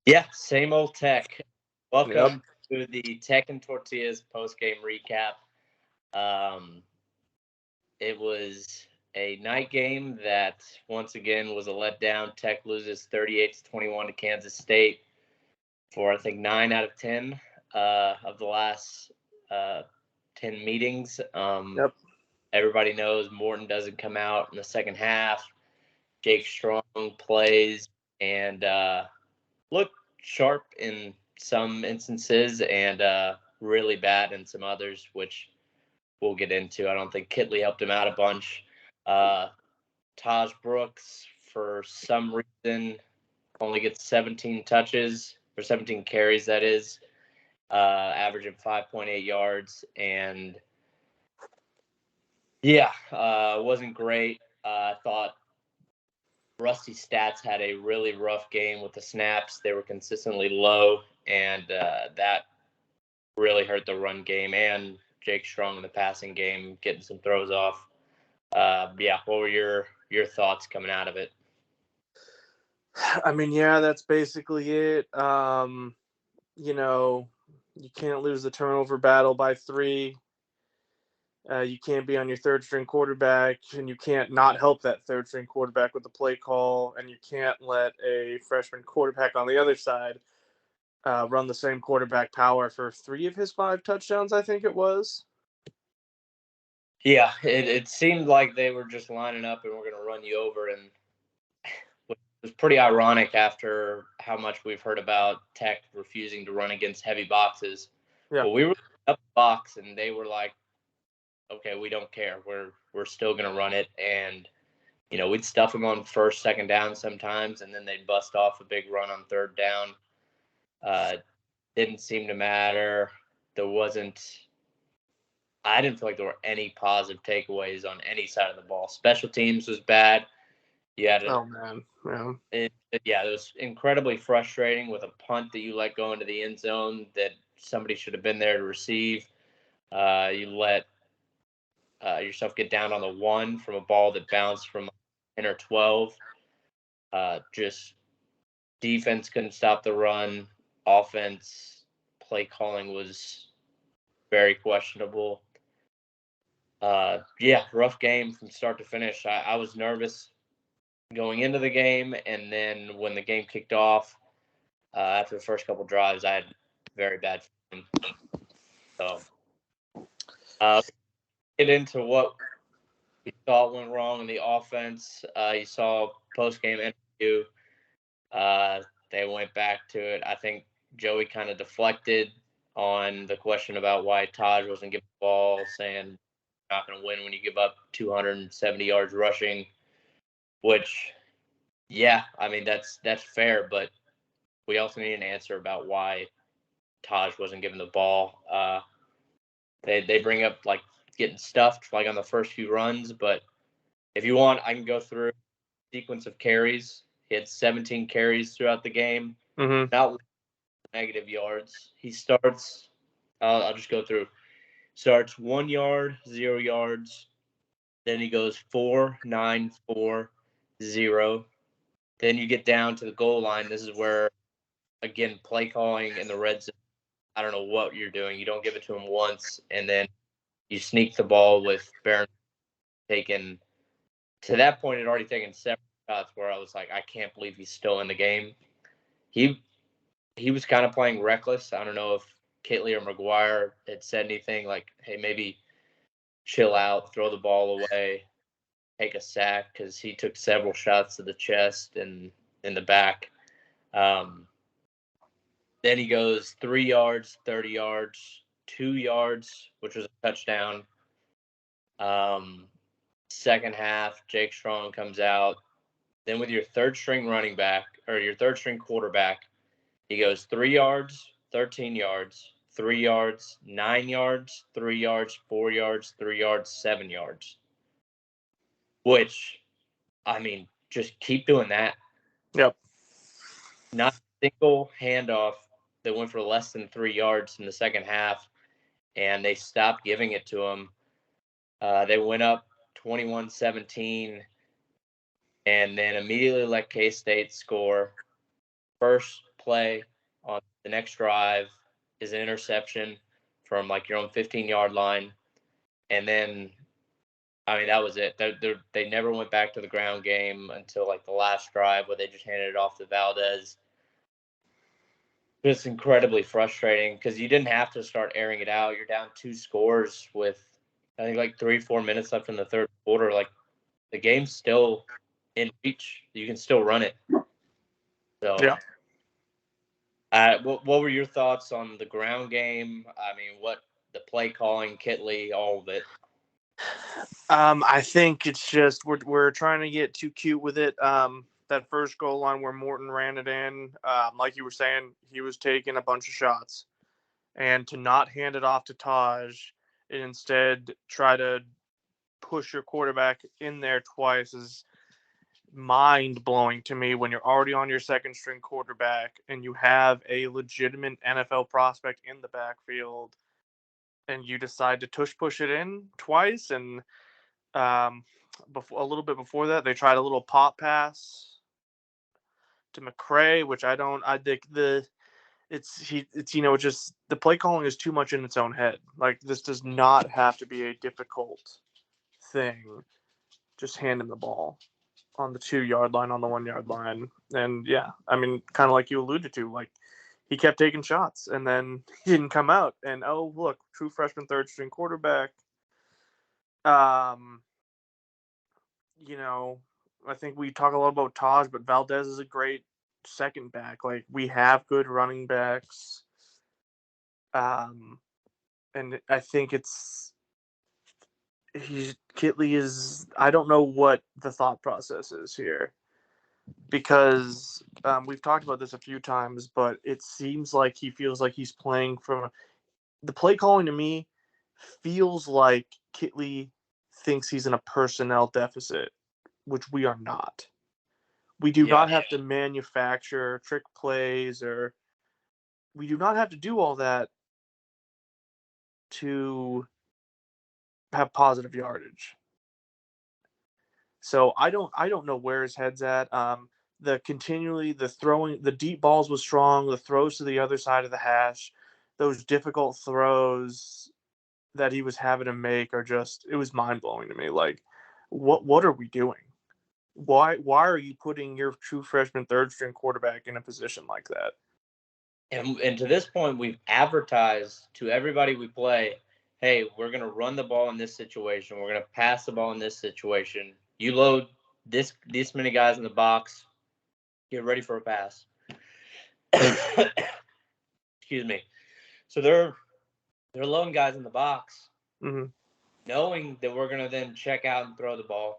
Yeah, same old Tech. Yep. Welcome to the Tech and Tortillas post-game recap. Um, it was a night game that once again was a letdown. Tech loses 38-21 to Kansas State for I think 9 out of 10 of the last 10 meetings. Yep. Everybody knows Morton doesn't come out in the second half. Jake Strong plays and looked sharp in some instances and really bad in some others, which we'll get into. I don't think Kittley helped him out a bunch. Uh, Taj Brooks, for some reason, only gets 17 touches or 17 carries, that is, averaging 5.8 yards. And yeah, wasn't great. I thought Rusty Stats had a really rough game with the snaps. They were consistently low, and that really hurt the run game and Jake Strong in the passing game, getting some throws off. Yeah, what were your thoughts coming out of it? I mean, yeah, that's basically it. You know, you can't lose the turnover battle by 3. You can't be on your third string quarterback, and you can't not help that third string quarterback with the play call, and you can't let a freshman quarterback on the other side run the same quarterback power for 3 of his 5 touchdowns, I think it was. Yeah, it seemed like they were just lining up and we're going to run you over, and it was pretty ironic after how much we've heard about Tech refusing to run against heavy boxes. Yeah. Well, we were up the box, and they were like, "Okay, we don't care. We're still going to run it." And we'd stuff them on first, second down sometimes, and then they'd bust off a big run on third down. Didn't seem to matter. I didn't feel like there were any positive takeaways on any side of the ball. Special teams was bad. You had Oh man, yeah. it was incredibly frustrating with a punt that you let go into the end zone that somebody should have been there to receive. You let yourself get down on the 1 from a ball that bounced from 10 or 12. Just defense couldn't stop the run. Offense play calling was very questionable. Yeah, rough game from start to finish. I was nervous going into the game, and then when the game kicked off, after the first couple drives, I had very bad feeling. So, get into what we thought went wrong in the offense. You saw post game interview. They went back to it. I think Joey kind of deflected on the question about why Taj wasn't giving the ball, saying you're not going to win when you give up 270 yards rushing. Which, yeah, I mean that's fair, but we also need an answer about why Taj wasn't given the ball. They bring up like getting stuffed like on the first few runs, but if you want, I can go through sequence of carries. He had 17 carries throughout the game, Mm-hmm. not negative yards. He starts. I'll just go through. Starts 1 yard, 0 yards. Then he goes 4, 9, 4, 0. Then you get down to the goal line. This is where, again, play calling in the red zone. I don't know what you're doing. You don't give it to him once, and then you sneak the ball with Barron taking. To that point, had already taken several shots where I was like, I can't believe he's still in the game. He was kind of playing reckless. I don't know if Kittley or McGuire had said anything like, hey, maybe chill out, throw the ball away, take a sack, because he took several shots to the chest and in the back. Then he goes 3 yards, 30 yards, 2 yards, which was a touchdown. Second half, Jake Strong comes out. Then with your third string running back or your third string quarterback, he goes 3 yards, 13 yards, 3 yards, 9 yards, 3 yards, 4 yards, 3 yards, 7 yards. Which, I mean, just keep doing that. Yep. Not a single handoff that went for less than 3 yards in the second half, and they stopped giving it to him. They went up 21-17 and then immediately let K-State score. First play on the next drive is an interception from like your own 15-yard line. And then, I mean, that was it. They never went back to the ground game until like the last drive where they just handed it off to Valdez. Just incredibly frustrating because you didn't have to start airing it out. You're down 2 scores with, I think, like 3-4 minutes left in the third quarter. Like, the game's still in reach. You can still run it. So, Yeah. What were your thoughts on the ground game? I mean, the play calling, Kittley, all of it? I think it's just we're trying to get too cute with it. That first goal line where Morton ran it in, like you were saying, he was taking a bunch of shots, and to not hand it off to Taj and instead try to push your quarterback in there twice is mind blowing to me. When you're already on your second string quarterback and you have a legitimate NFL prospect in the backfield, and you decide to push it in twice, and a little bit before that, they tried a little pop pass to McCray, which I think just the play calling is too much in its own head. Like, this does not have to be a difficult thing. Just hand him the ball on the 2-yard line, on the 1-yard line. And yeah, I mean, kind of like you alluded to, like, he kept taking shots and then he didn't come out. And oh, look, true freshman third string quarterback. I think we talk a lot about Taj, but Valdez is a great second back. Like, we have good running backs. And I think Kittley is, I don't know what the thought process is here, because we've talked about this a few times, but it seems like he feels like he's playing the play calling to me feels like Kittley thinks he's in a personnel deficit, which we are not. We do not have to manufacture trick plays, or we do not have to do all that to have positive yardage. So I don't know where his head's at. The throwing, the deep balls was strong. The throws to the other side of the hash, those difficult throws that he was having to make it was mind blowing to me. Like, what are we doing? Why are you putting your true freshman third string quarterback in a position like that? And to this point, we've advertised to everybody we play, hey, we're going to run the ball in this situation. We're going to pass the ball in this situation. You load this many guys in the box. Get ready for a pass. Excuse me. So they're loading guys in the box, knowing that we're going to then check out and throw the ball.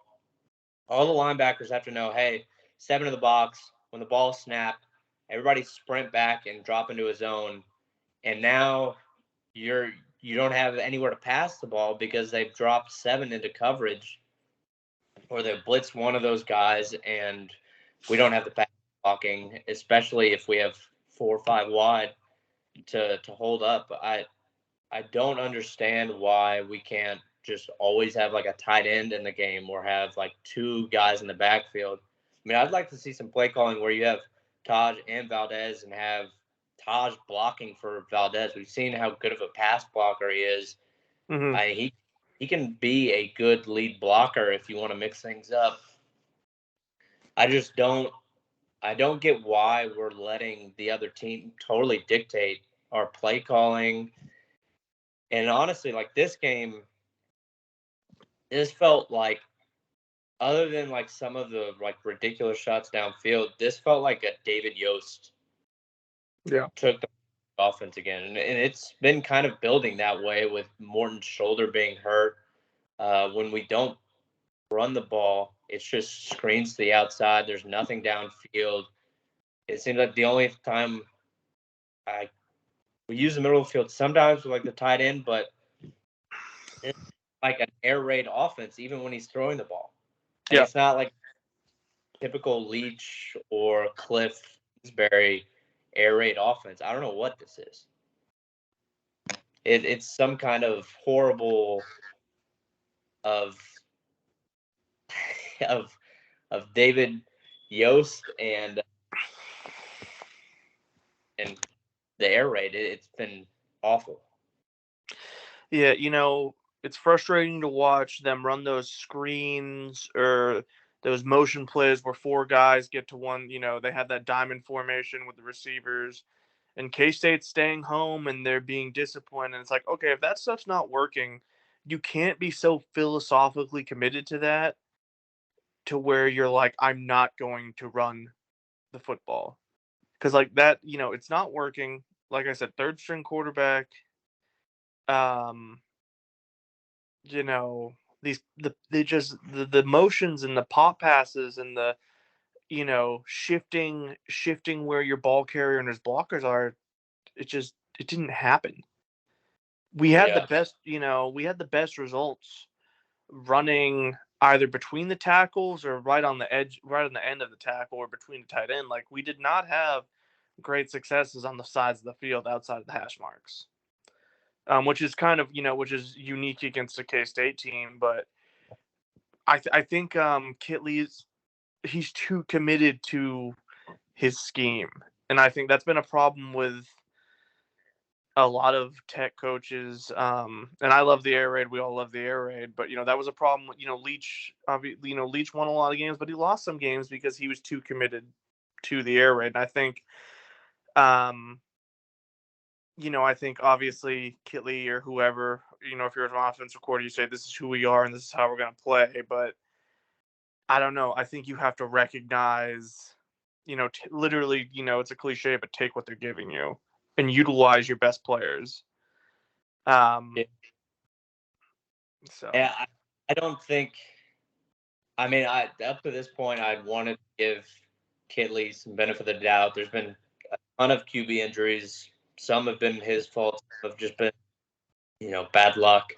All the linebackers have to know, hey, 7 in the box. When the ball snapped, everybody sprint back and drop into a zone. And now you don't have anywhere to pass the ball because they've dropped 7 into coverage, or they've blitzed one of those guys, and we don't have the pass blocking, especially if we have 4 or 5 wide to hold up. I don't understand why we can't just always have like a tight end in the game or have like 2 guys in the backfield. I mean, I'd like to see some play calling where you have Taj and Valdez and have Taj blocking for Valdez. We've seen how good of a pass blocker he is. He can be a good lead blocker if you want to mix things up. I don't get why we're letting the other team totally dictate our play calling. And honestly, like, this game, this felt like, other than like some of the like ridiculous shots downfield, this felt like a David Yost took the offense again. And it's been kind of building that way with Morton's shoulder being hurt. When we don't run the ball, it's just screens to the outside. There's nothing downfield. It seems like the only time we use the middle of the field sometimes with like the tight end, but it's like an air raid offense even when he's throwing the ball. And it's not like typical Leach or Cliff Kingsbury air raid offense. I don't know what this is. It's some kind of horrible of David Yost and and the air raid, it's been awful. Yeah, it's frustrating to watch them run those screens or those motion plays where four guys get to one. They have that diamond formation with the receivers, and K-State's staying home and they're being disciplined. And it's like, okay, if that stuff's not working, you can't be so philosophically committed to that to where you're like, I'm not going to run the football. Because like that, it's not working. Like I said, third string quarterback. Um, the motions and the pop passes and the shifting where your ball carrier and his blockers are, it didn't happen. We had the Yeah. best, we had the best results running either between the tackles or right on the edge, right on the end of the tackle or between the tight end. Like we did not have great successes on the sides of the field outside of the hash marks. Which is kind of, which is unique against the K-State team. But I think Kittley's, he's too committed to his scheme. And I think that's been a problem with a lot of tech coaches. And I love the air raid. We all love the air raid. But, that was a problem. Leach, Leach won a lot of games, but he lost some games because he was too committed to the air raid. And I think, I think obviously Kittley or whoever, if you're an offensive coordinator, you say this is who we are and this is how we're going to play. But I don't know. I think you have to recognize, literally, it's a cliche, but take what they're giving you and utilize your best players. Yeah. So Yeah, I don't think. I mean, up to this point, I'd wanted to give Kittley some benefit of the doubt. There's been a ton of QB injuries. Some have been his fault. Some have just been, bad luck.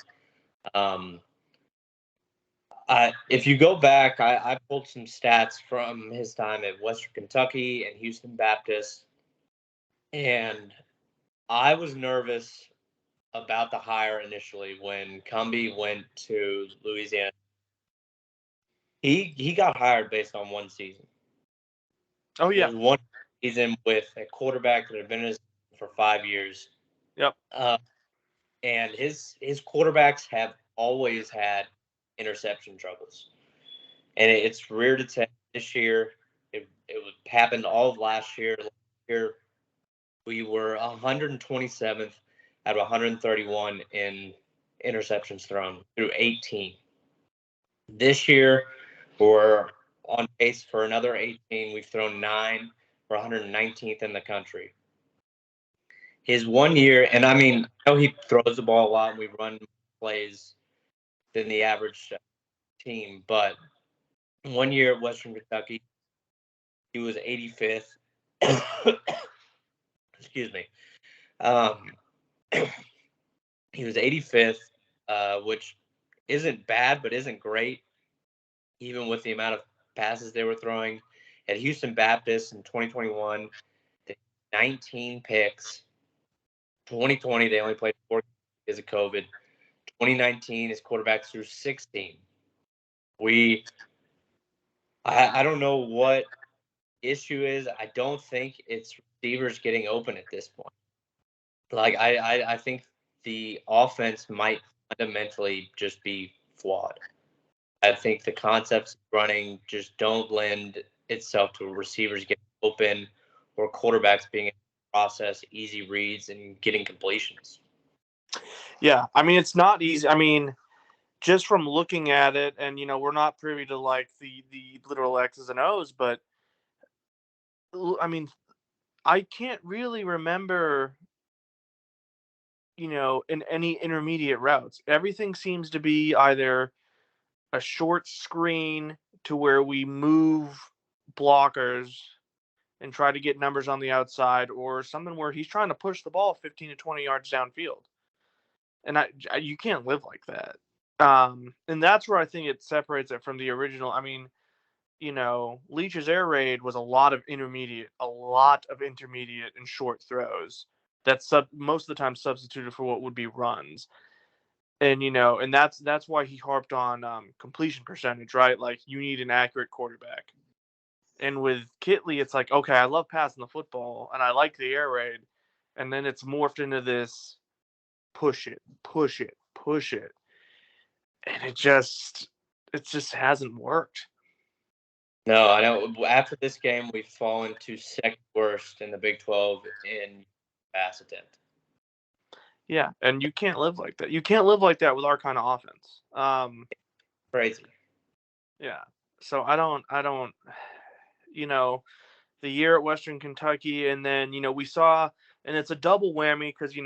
If you go back, I pulled some stats from his time at Western Kentucky and Houston Baptist, and I was nervous about the hire initially when Cumbie went to Louisiana. He got hired based on one season. Oh It yeah. was one season with a quarterback that had been in his for 5 years. Yep. And his quarterbacks have always had interception troubles, and it's reared its head this year. It happened all of last year. Last year we were 127th out of 131 in interceptions thrown through 18. This year we're on pace for another 18. We've thrown 9. We're 119th in the country. His 1 year, and I mean, I know he throws the ball a lot and we run plays than the average team, but 1 year at Western Kentucky, he was 85th. Excuse me. He was 85th, which isn't bad, but isn't great, even with the amount of passes they were throwing. At Houston Baptist in 2021, 19 picks. 2020, they only played 4 because of COVID. 2019, his quarterbacks threw 16. I don't know what issue is. I don't think it's receivers getting open at this point. Like I think the offense might fundamentally just be flawed. I think the concepts running just don't lend itself to receivers getting open or quarterbacks being able to process easy reads and getting completions. Yeah. I mean, it's not easy. I mean, just from looking at it, and we're not privy to like the literal X's and O's, but I mean, I can't really remember, in any intermediate routes. Everything seems to be either a short screen to where we move blockers and try to get numbers on the outside, or something where he's trying to push the ball 15 to 20 yards downfield. And you can't live like that. And that's where I think it separates it from the original. I mean, Leach's air raid was a lot of intermediate and short throws that's most of the time substituted for what would be runs. And and that's why he harped on completion percentage, right? Like you need an accurate quarterback. And with Kittley, it's like, okay, I love passing the football and I like the air raid. And then it's morphed into this push it, push it, push it. And it just hasn't worked. No, I know. After this game, we've fallen to second worst in the Big 12 in pass attempt. Yeah, and you can't live like that. You can't live like that with our kind of offense. Crazy. Yeah. So I don't, the year at Western Kentucky, and then, we saw, and it's a double whammy because,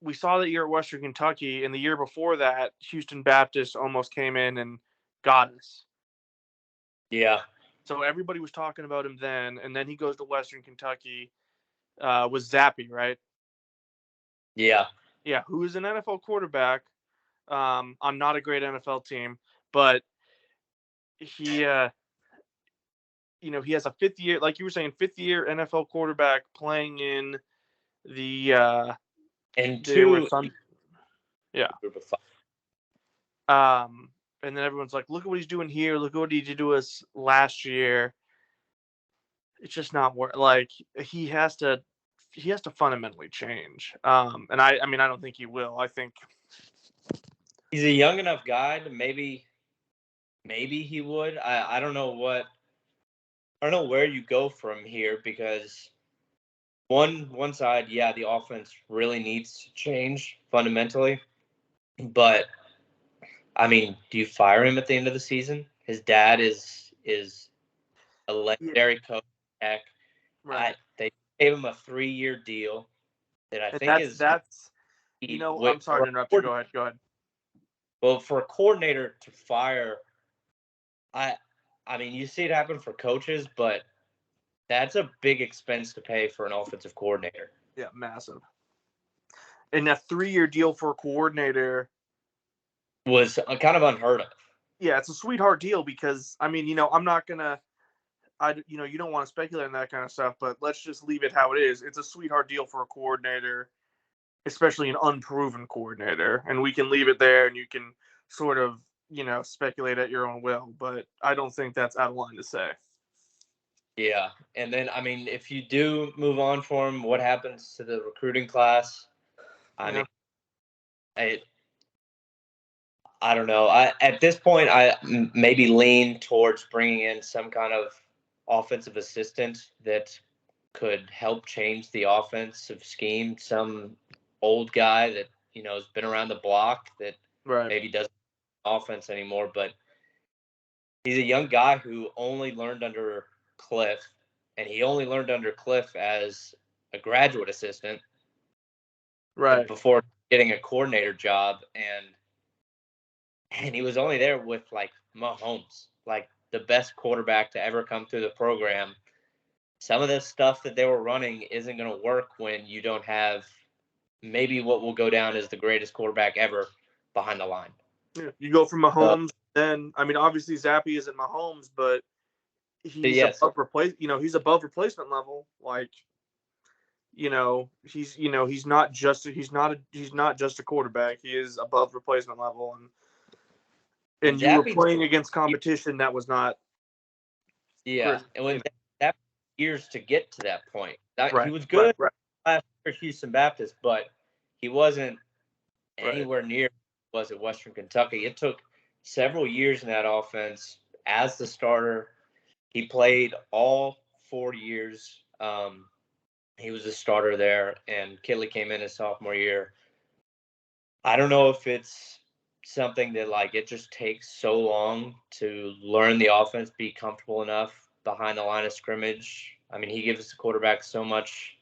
we saw that year at Western Kentucky, and the year before that, Houston Baptist almost came in and got us. Yeah. So everybody was talking about him then, and then he goes to Western Kentucky with Zappy, right? Yeah. Yeah, who is an NFL quarterback on not a great NFL team, but he, he has a fifth year, like you were saying, fifth year NFL quarterback playing in the And they were two, yeah. group of five. And then everyone's like, look at what he's doing here. Look at what he did to us last year. It's just not work. Like he has to fundamentally change. And I mean, I don't think he will. I think He's a young enough guy to maybe he would. I don't know where you go from here because one side, yeah, the offense really needs to change fundamentally. But I mean, do you fire him at the end of the season? His dad is a yeah, legendary coach. Heck, right. they gave him a 3-year deal that I And think is going that's to be I'm sorry for to interrupt you. Go ahead. Go ahead. well for a coordinator to fire. I I mean, you see it happen for coaches, but that's a big expense to pay for an offensive coordinator. Yeah, massive. And a 3-year deal for a coordinator Was kind of unheard of. yeah, it's a sweetheart deal because I mean, I'm not gonna, you don't want to speculate on that kind of stuff, but let's just leave it how it is. It's a sweetheart deal for a coordinator, especially an unproven coordinator, and we can leave it there, and you can sort of, speculate at your own will. But I don't think that's out of line to say. Yeah, and then I mean, if you do move on for him, what happens to the recruiting class? I Yeah. mean, I don't know. At this point, maybe lean towards bringing in some kind of offensive assistant that could help change the offensive scheme. Some old guy that has been around the block that Right. maybe doesn't offense anymore, but he's a young guy who only learned under Cliff, and he only learned under Cliff as a graduate assistant Right. before getting a coordinator job, and he was only there with like Mahomes, like the best quarterback to ever come through the program. Some of the stuff that they were running isn't going to work when you don't have maybe what will go down as the greatest quarterback ever behind the line. Yeah. You go from Mahomes, then I mean, obviously Zappy isn't Mahomes, but he's Yes, he's above replacement level. Like, he's not just a quarterback. He is above replacement level, and you were Zappy, playing against competition that was not yeah, great. and when that years to get to that point, he Right, was right, good right, last year at Houston Baptist, but he wasn't right. anywhere near was at Western Kentucky. It took several years in that offense as the starter. He played all 4 years. He was a starter there, and Kittley came in his sophomore year. I don't know if it's something that like it just takes so long to learn the offense, be comfortable enough behind the line of scrimmage. I mean, he gives the quarterback so much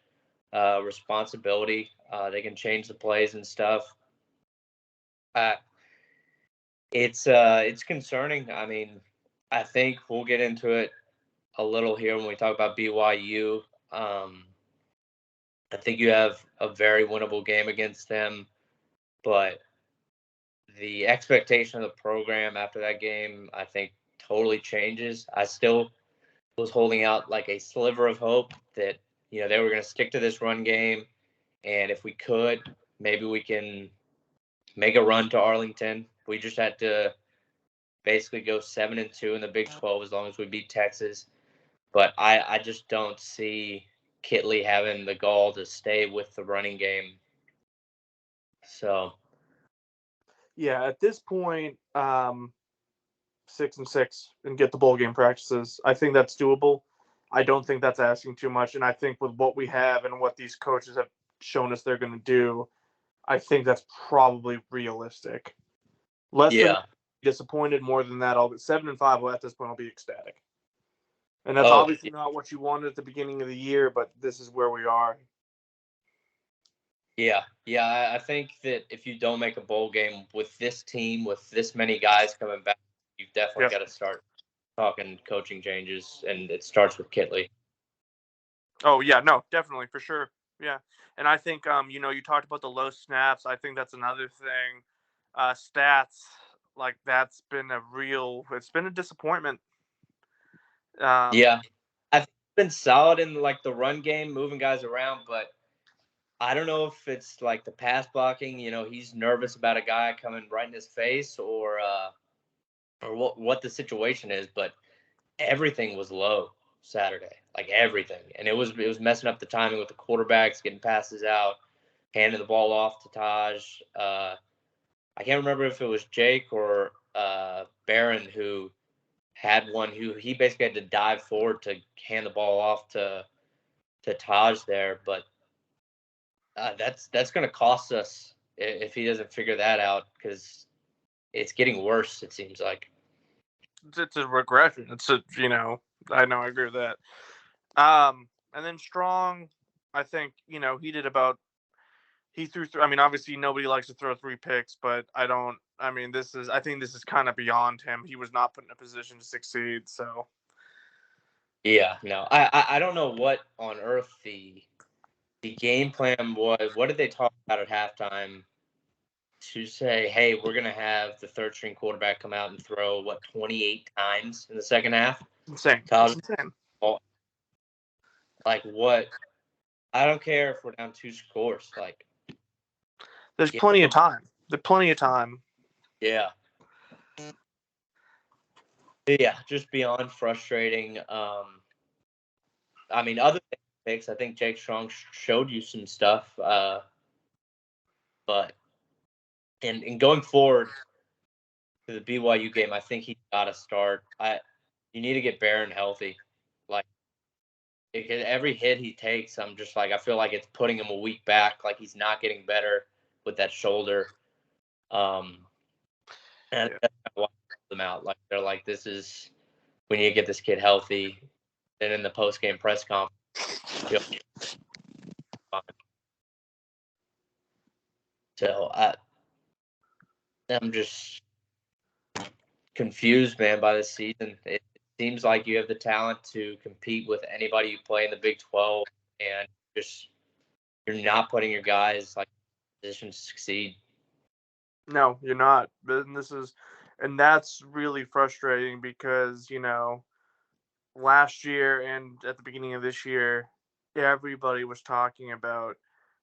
responsibility. They can change the plays and stuff. Uh, it's concerning. I mean, I think we'll get into it a little here when we talk about BYU. I think you have a very winnable game against them, but the expectation of the program after that game, I think, totally changes. I still was holding out like a sliver of hope that they were going to stick to this run game, and if we could, maybe we can make a run to Arlington. We just had to basically go 7-2 in the Big 12 as long as we beat Texas. But I just don't see Kittley having the gall to stay with the running game. So Yeah, at this point, 6-6 and get the bowl game practices. I think that's doable. I don't think that's asking too much, and I think with what we have and what these coaches have shown us they're going to do, I think that's probably realistic. Less than yeah. disappointed, more than that, I'll be 7-5. Well, at this point, I'll be ecstatic. And that's Oh, obviously not what you wanted at the beginning of the year, but this is where we are. yeah. I think that if you don't make a bowl game with this team, with this many guys coming back, you've definitely got to start talking coaching changes, and it starts with Kittley. Oh yeah, no, definitely for sure. Yeah, and I think you talked about the low snaps. I think that's another thing. Stats like that's been it's been a disappointment. Yeah, I think it's been solid in like the run game, moving guys around, but I don't know if it's like the pass blocking. He's nervous about a guy coming right in his face, or what the situation is. But everything was low Saturday, like everything, and it was messing up the timing with the quarterbacks getting passes out, handing the ball off to Taj. I can't remember if it was Jake or Barron who had one who he basically had to dive forward to hand the ball off to Taj there, but that's going to cost us if he doesn't figure that out because it's getting worse. It seems like. It's a regression. I know I agree with that. And then Strong, I think he threw. I mean, obviously nobody likes to throw 3 picks, but I don't. I mean, I think this is kind of beyond him. He was not put in a position to succeed. So Yeah, no, I don't know what on earth the game plan was. What did they talk about at halftime to say, hey, we're gonna have the third string quarterback come out and throw 28 times in the second half? insane. Taj, It's insane. like what? I don't care if we're down 2 scores. Like, There's plenty of time. There's plenty of time. yeah. Yeah, just beyond frustrating. I mean, other than picks, I think Jake Strong showed you some stuff. But in going forward to the BYU game, I think he's got to start. You need to get Barron healthy. Like, because every hit he takes, I'm just like, I feel like it's putting him a week back. Like he's not getting better with that shoulder. And that's kind of why I pulled them out. Like they're like, this is we need to get this kid healthy. Then in the post game press conference, so I'm just confused, man, by this season. It seems like you have the talent to compete with anybody you play in the Big 12, and just you're not putting your guys like in position to succeed. No, you're not. And that's really frustrating because last year and at the beginning of this year, everybody was talking about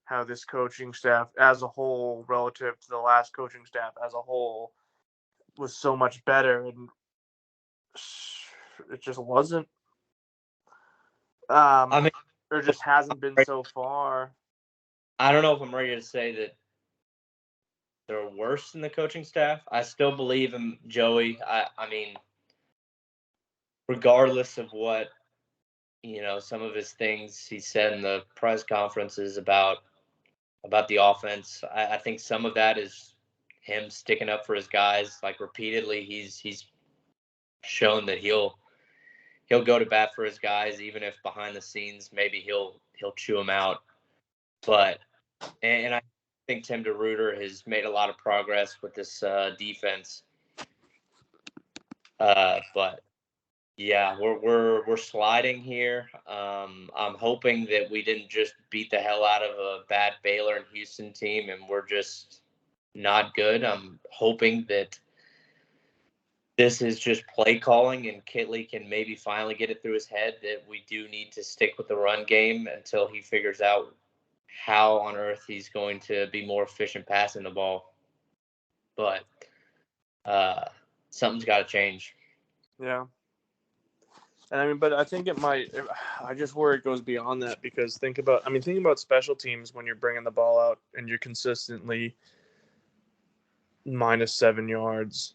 how this coaching staff as a whole, relative to the last coaching staff as a whole, was so much better, and it just wasn't. I mean, Or just hasn't been so far. I don't know if I'm ready to say that they're worse than the coaching staff. I still believe in Joey. I mean, regardless of what some of his things he said in the press conferences about the offense, I think some of that is him sticking up for his guys. Like repeatedly, he's shown that he'll go to bat for his guys, even if behind the scenes maybe he'll chew them out. But and I think Tim DeRuyter has made a lot of progress with this defense. But yeah, we're sliding here. I'm hoping that we didn't just beat the hell out of a bad Baylor and Houston team, and we're just not good. I'm hoping that this is just play calling, and Kittley can maybe finally get it through his head that we do need to stick with the run game until he figures out how on earth he's going to be more efficient passing the ball. But something's got to change. Yeah. And I mean, but I think it might. I just worry it goes beyond that because think about special teams when you're bringing the ball out and you're consistently -7 yards.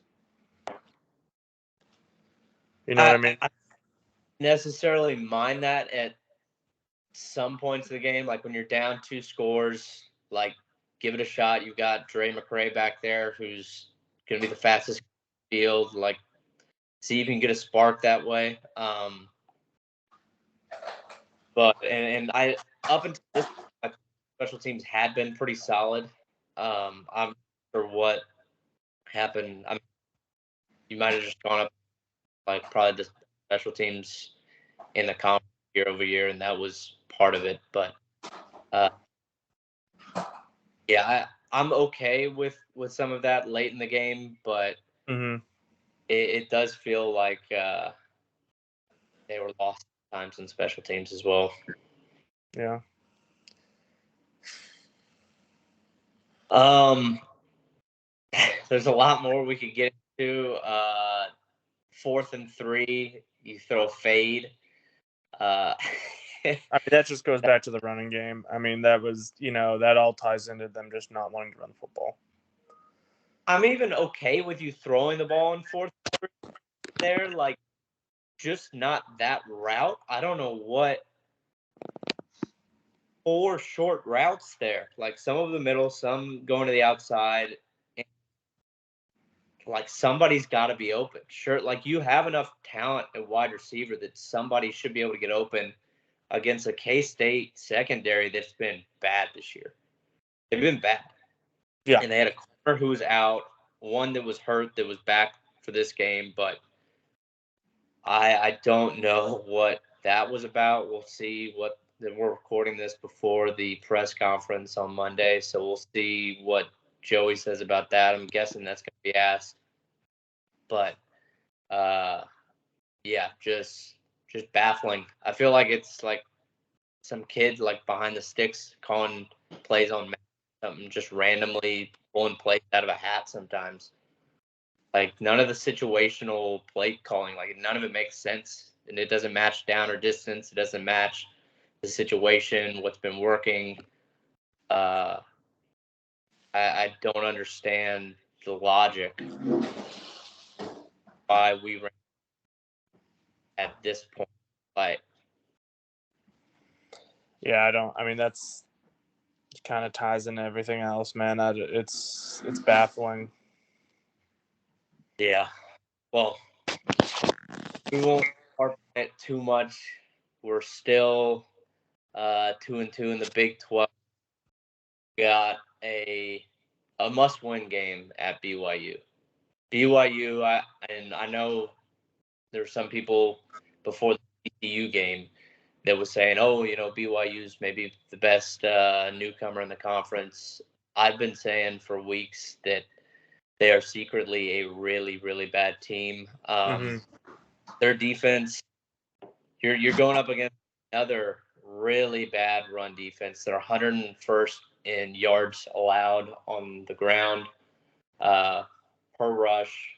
You know what I mean? I necessarily mind that at some points of the game, like when you're down 2 scores, like give it a shot. You've got Dre McCray back there, who's going to be the fastest field. Like, see if you can get a spark that way. But and I up until this, my special teams had been pretty solid. I'm not sure what happened. I mean, you might have just gone up like probably the special teams in the conference year over year, and that was part of it. But yeah, I'm okay with some of that late in the game, but it does feel like they were lost times in special teams as well. Yeah. There's a lot more we could get into. 4th and 3, you throw a fade. I mean, that just goes back to the running game. I mean, that was, that all ties into them just not wanting to run football. I'm even okay with you throwing the ball in 4th and 3 there, like just not that route. I don't know what 4 short routes there. Like some of the middle, some going to the outside. Like somebody's got to be open. Sure, like you have enough talent at wide receiver that somebody should be able to get open against a K-State secondary that's been bad this year. They've been bad. Yeah. And they had a corner who was out, one that was hurt that was back for this game, but I don't know what that was about. We'll see what we're recording this before the press conference on Monday, so we'll see what Joey says about that. I'm guessing that's going to be asked. But yeah, just baffling. I feel like it's like some kids like behind the sticks calling plays on something, just randomly pulling plays out of a hat sometimes. Like none of the situational play calling, like none of it makes sense, and it doesn't match down or distance. It doesn't match the situation, what's been working. I don't understand the logic why we ran at this point. Like, yeah, I don't. I mean, that's kind of ties into everything else, man. It's baffling. yeah. Well, we won't harp on it too much. We're still 2-2 in the Big 12. We got a must-win game at BYU. BYU, I know there's some people before the TCU game that was saying, oh, BYU's maybe the best newcomer in the conference. I've been saying for weeks that they are secretly a really, really bad team. Their defense, you're going up against another really bad run defense. They're 101st in yards allowed on the ground per rush.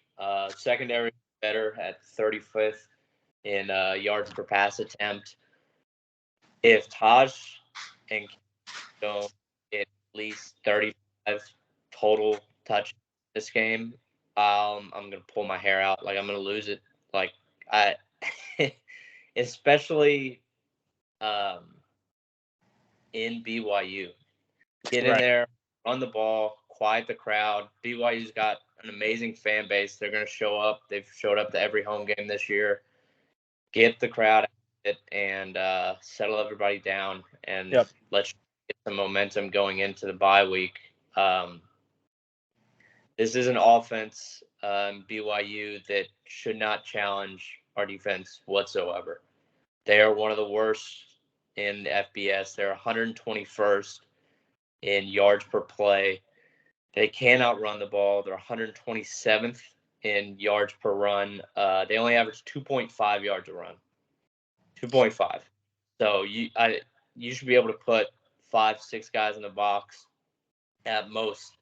Secondary better at 35th in yards per pass attempt. If Taj and don't get at least 35 total touch this game, I'm gonna pull my hair out. Like I'm gonna lose it. Like I, especially in BYU, get in there, run the ball, quiet the crowd. BYU's got an amazing fan base. They're gonna show up. They've showed up to every home game this year. Get the crowd out of it and settle everybody down and let's get some momentum going into the bye week. This is an offense, BYU, that should not challenge our defense whatsoever. They are one of the worst in the FBS. They're 121st in yards per play. They cannot run the ball. They're 127th in yards per run. They only average 2.5 yards a run. 2.5. So you should be able to put 5-6 guys in the box at most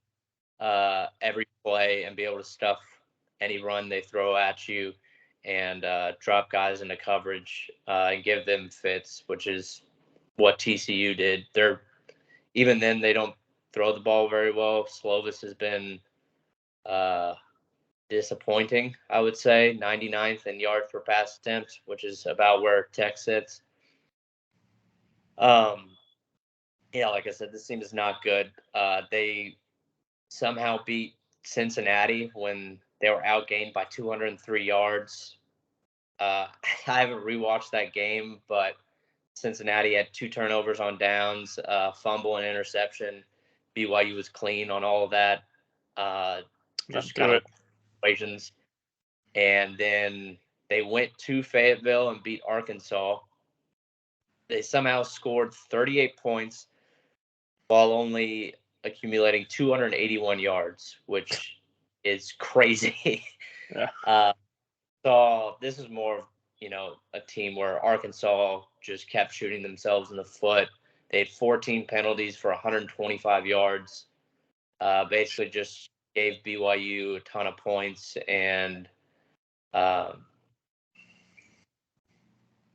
every play and be able to stuff any run they throw at you and drop guys into coverage and give them fits, which is what TCU did. Even then they don't throw the ball very well. Slovis has been disappointing, I would say. 99th in yards per pass attempt, which is about where Tech sits. Yeah, like I said, this team is not good. They somehow beat Cincinnati when they were outgained by 203 yards. I haven't rewatched that game, but Cincinnati had 2 turnovers on downs, fumble and interception. BYU was clean on all of that. Just kind of equations. And then they went to Fayetteville and beat Arkansas. They somehow scored 38 points while only accumulating 281 yards, which is crazy. Yeah. So this is more of, a team where Arkansas just kept shooting themselves in the foot. They had 14 penalties for 125 yards. Basically just gave BYU a ton of points, and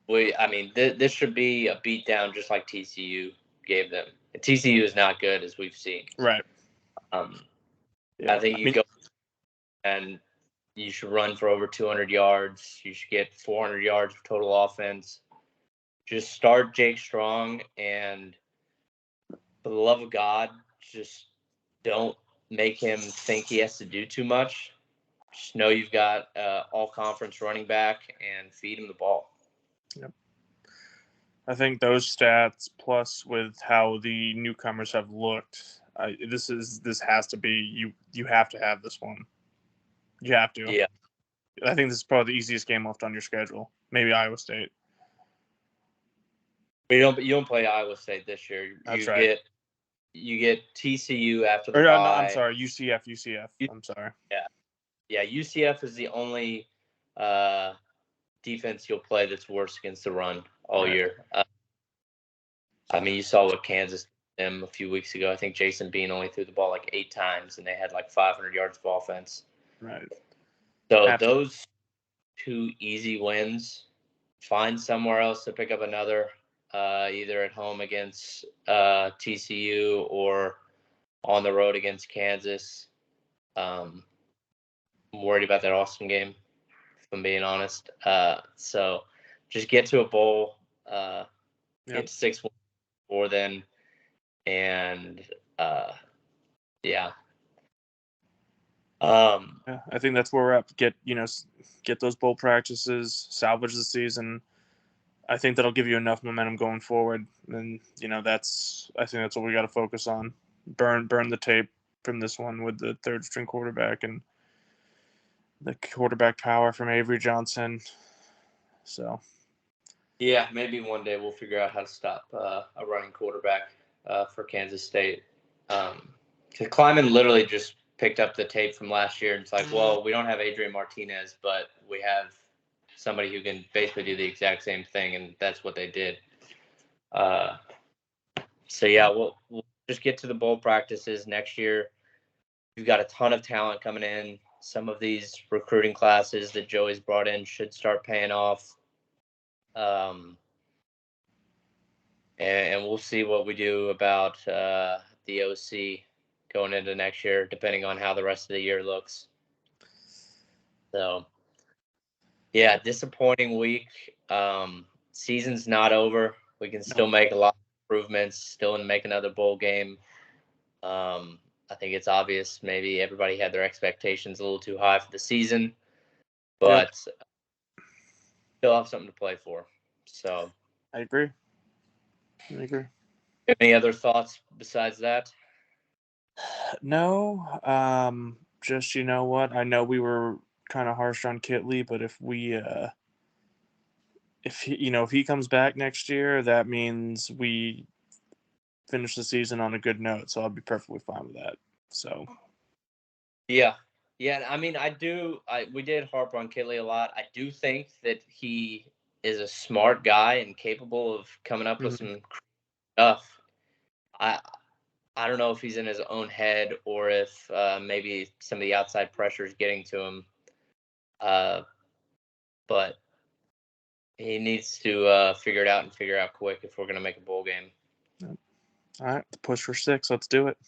this should be a beatdown just like TCU gave them. TCU is not good, as we've seen. Right. I think you go and you should run for over 200 yards. You should get 400 yards of total offense. Just start Jake Strong, and for the love of God, just don't make him think he has to do too much. Just know you've got all-conference running back and feed him the ball. Yep. I think those stats, plus with how the newcomers have looked, this has to be you have to have this one. You have to. Yeah. I think this is probably the easiest game left on your schedule. Maybe Iowa State. You don't play Iowa State this year. That's right. You get TCU after the bye. bye. No, I'm sorry, UCF. I'm sorry. Yeah. UCF is the only defense you'll play that's worse against the run all year. You saw what Kansas did them a few weeks ago. I think Jason Bean only threw the ball like 8 times, and they had like 500 yards of offense. Right. So those 2 easy wins. Find somewhere else to pick up another, either at home against TCU or on the road against Kansas. I'm worried about that Austin game, if I'm being honest. So just get to a bowl, get to 6-1 before then, and yeah. I think that's where we're at. Get those bowl practices, salvage the season. I think that'll give you enough momentum going forward, and I think that's what we got to focus on. Burn the tape from this one with the 3rd string quarterback and the quarterback power from Avery Johnson. So, yeah, maybe one day we'll figure out how to stop a running quarterback for Kansas State. Because Kleiman literally just picked up the tape from last year, and it's like, well, we don't have Adrian Martinez, but we have somebody who can basically do the exact same thing, and that's what they did. So yeah, we'll just get to the bowl practices next year. You've got a ton of talent coming in. Some of these recruiting classes that Joey's brought in should start paying off. And we'll see what we do about the OC going into next year, depending on how the rest of the year looks. So, yeah, disappointing week. Season's not over. We can still make a lot of improvements, still make another bowl game. I think it's obvious maybe everybody had their expectations a little too high for the season, but still have something to play for. So I agree. Any other thoughts besides that? No. Just what? I know we were kind of harsh on Kittley, but if he comes back next year, that means we finish the season on a good note. So I'll be perfectly fine with that. So. Yeah. We did harp on Kittley a lot. I do think that he is a smart guy and capable of coming up with some stuff. I don't know if he's in his own head or if maybe some of the outside pressure is getting to him. But he needs to figure it out and figure it out quick if we're going to make a bowl game. All right, push for 6. Let's do it.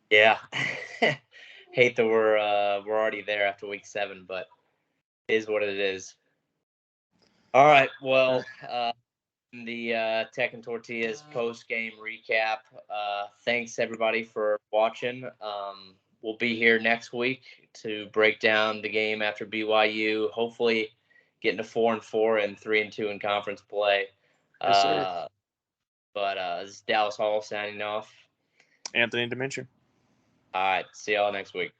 Yeah. Hate that we're already there after week 7, but it is what it is. All right. Well, the Tech and Tortillas post game recap. Thanks everybody for watching. We'll be here next week to break down the game after BYU. Hopefully, getting to 4-4 and 3-2 in conference play. Yes, sir. But this is Dallas Hall signing off. Anthony Dimension. All right. See y'all next week.